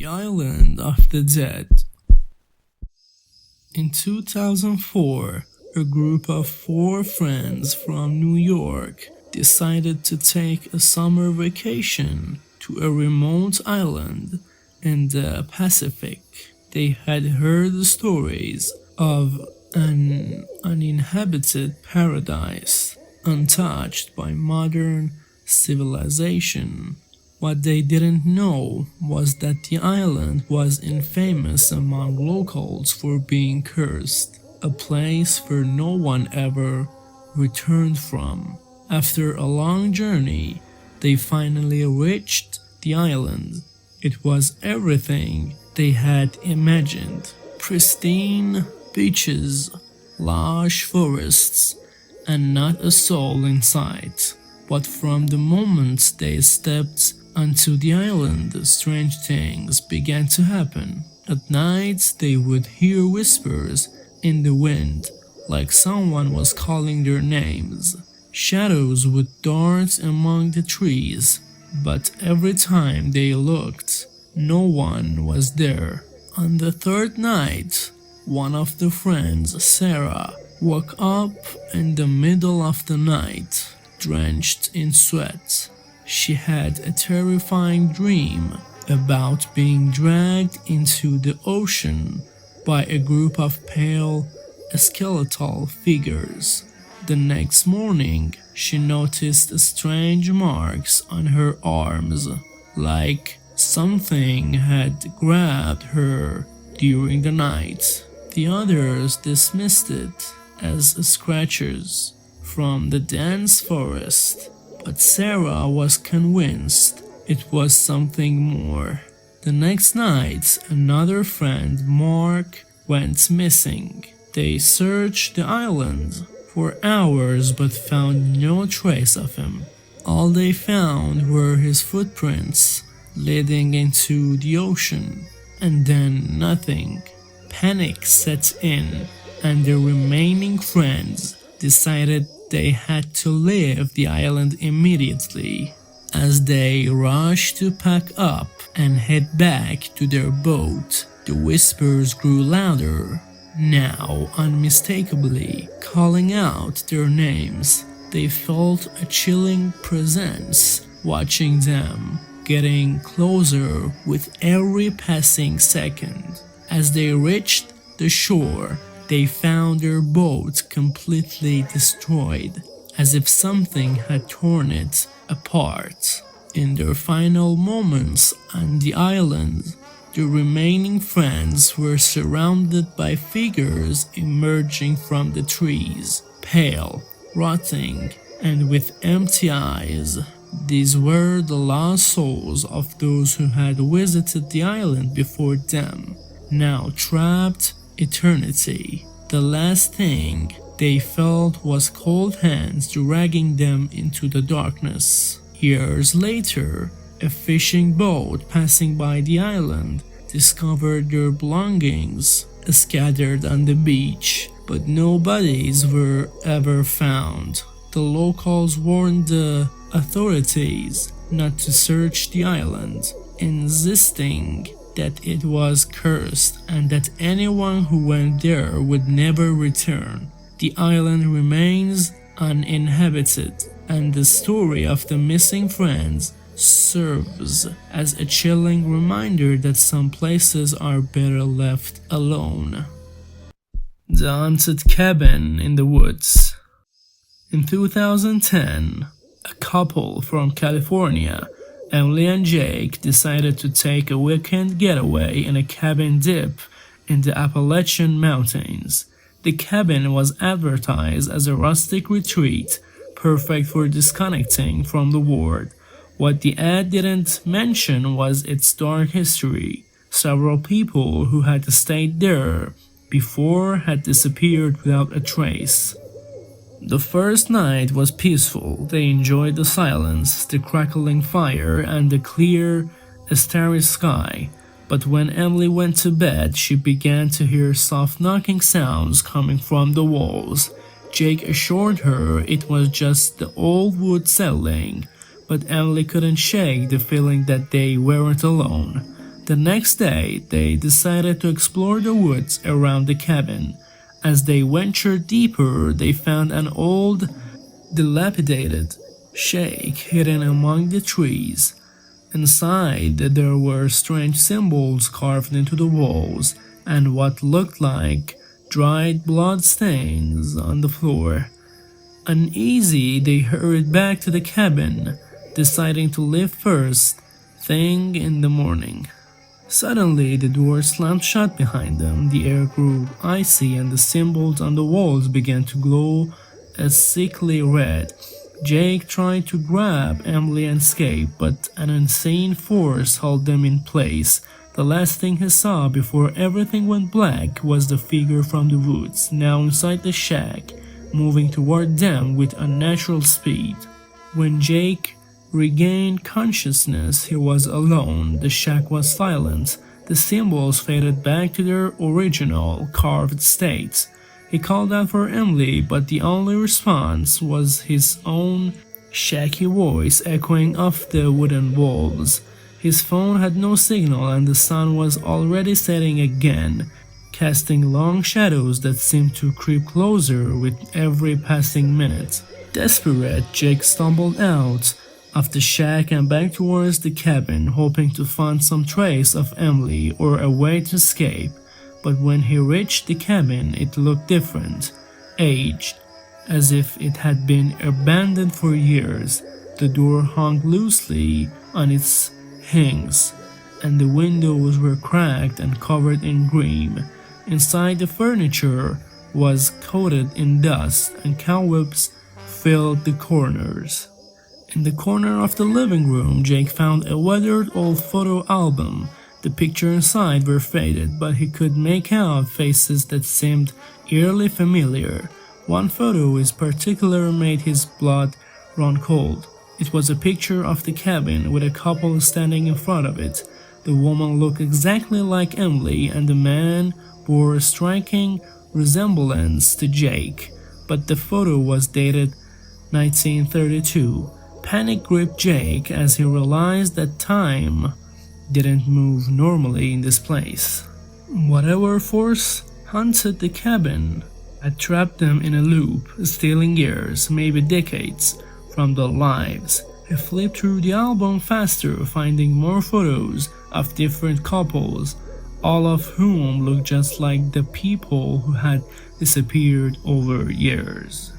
The Island of the Dead. In 2004, a group of 4 friends from New York decided to take a summer vacation to a remote island in the Pacific. They had heard stories of an uninhabited paradise, untouched by modern civilization. What they didn't know was that the island was infamous among locals for being cursed, a place where no one ever returned from. After a long journey, they finally reached the island. It was everything they had imagined: pristine beaches, lush forests, and not a soul in sight. But from the moment they stepped onto the island, strange things began to happen. At night, they would hear whispers in the wind, like someone was calling their names. Shadows would dart among the trees, but every time they looked, no one was there. On the third night, one of the friends, Sarah, woke up in the middle of the night, drenched in sweat. She had a terrifying dream about being dragged into the ocean by a group of pale, skeletal figures. The next morning, she noticed strange marks on her arms, like something had grabbed her during the night. The others dismissed it as scratches from the dense forest, but Sarah was convinced it was something more. The next night, another friend, Mark, went missing. They searched the island for hours but found no trace of him. All they found were his footprints leading into the ocean, and then nothing. Panic set in, and the remaining friends decided they had to leave the island immediately. As they rushed to pack up and head back to their boat, the whispers grew louder, now unmistakably calling out their names. They felt a chilling presence watching them, getting closer with every passing second. As they reached the shore, they found their boat completely destroyed, as if something had torn it apart. In their final moments on the island, the remaining friends were surrounded by figures emerging from the trees, pale, rotting, and with empty eyes. These were the lost souls of those who had visited the island before them, now trapped eternity. The last thing they felt was cold hands dragging them into the darkness. Years later, a fishing boat passing by the island discovered their belongings scattered on the beach, but no bodies were ever found. The locals warned the authorities not to search the island, insisting that it was cursed and that anyone who went there would never return. The island remains uninhabited, and the story of the missing friends serves as a chilling reminder that some places are better left alone. The Haunted Cabin in the Woods. In 2010, a couple from California, Emily and Jake, decided to take a weekend getaway in a cabin deep in the Appalachian Mountains. The cabin was advertised as a rustic retreat, perfect for disconnecting from the world. What the ad didn't mention was its dark history. Several people who had stayed there before had disappeared without a trace. The first night was peaceful. They enjoyed the silence, the crackling fire, and the clear, starry sky. But when Emily went to bed, she began to hear soft knocking sounds coming from the walls. Jake assured her it was just the old wood settling, but Emily couldn't shake the feeling that they weren't alone. The next day, they decided to explore the woods around the cabin. As they ventured deeper, they found an old, dilapidated shack hidden among the trees. Inside, there were strange symbols carved into the walls and what looked like dried blood stains on the floor. Uneasy, they hurried back to the cabin, deciding to leave first thing in the morning. Suddenly, the door slammed shut behind them, the air grew icy, and the symbols on the walls began to glow a sickly red. Jake tried to grab Emily and escape, but an unseen force held them in place. The last thing he saw before everything went black was the figure from the woods, now inside the shack, moving toward them with unnatural speed. When Jake regained consciousness, he was alone. The shack was silent. The symbols faded back to their original, carved states. He called out for Emily, but the only response was his own shaky voice echoing off the wooden walls. His phone had no signal, and the sun was already setting again, casting long shadows that seemed to creep closer with every passing minute. Desperate, Jake stumbled out of the shack and back towards the cabin, hoping to find some trace of Emily or a way to escape. But when he reached the cabin, it looked different, aged, as if it had been abandoned for years. The door hung loosely on its hinges, and the windows were cracked and covered in grime. Inside, the furniture was coated in dust, and cobwebs filled the corners. In the corner of the living room, Jake found a weathered old photo album. The pictures inside were faded, but he could make out faces that seemed eerily familiar. One photo in particular made his blood run cold. It was a picture of the cabin with a couple standing in front of it. The woman looked exactly like Emily, and the man bore a striking resemblance to Jake, but the photo was dated 1932. Panic gripped Jake as he realized that time didn't move normally in this place. Whatever force haunted the cabin had trapped them in a loop, stealing years, maybe decades, from their lives. He flipped through the album faster, finding more photos of different couples, all of whom looked just like the people who had disappeared over years.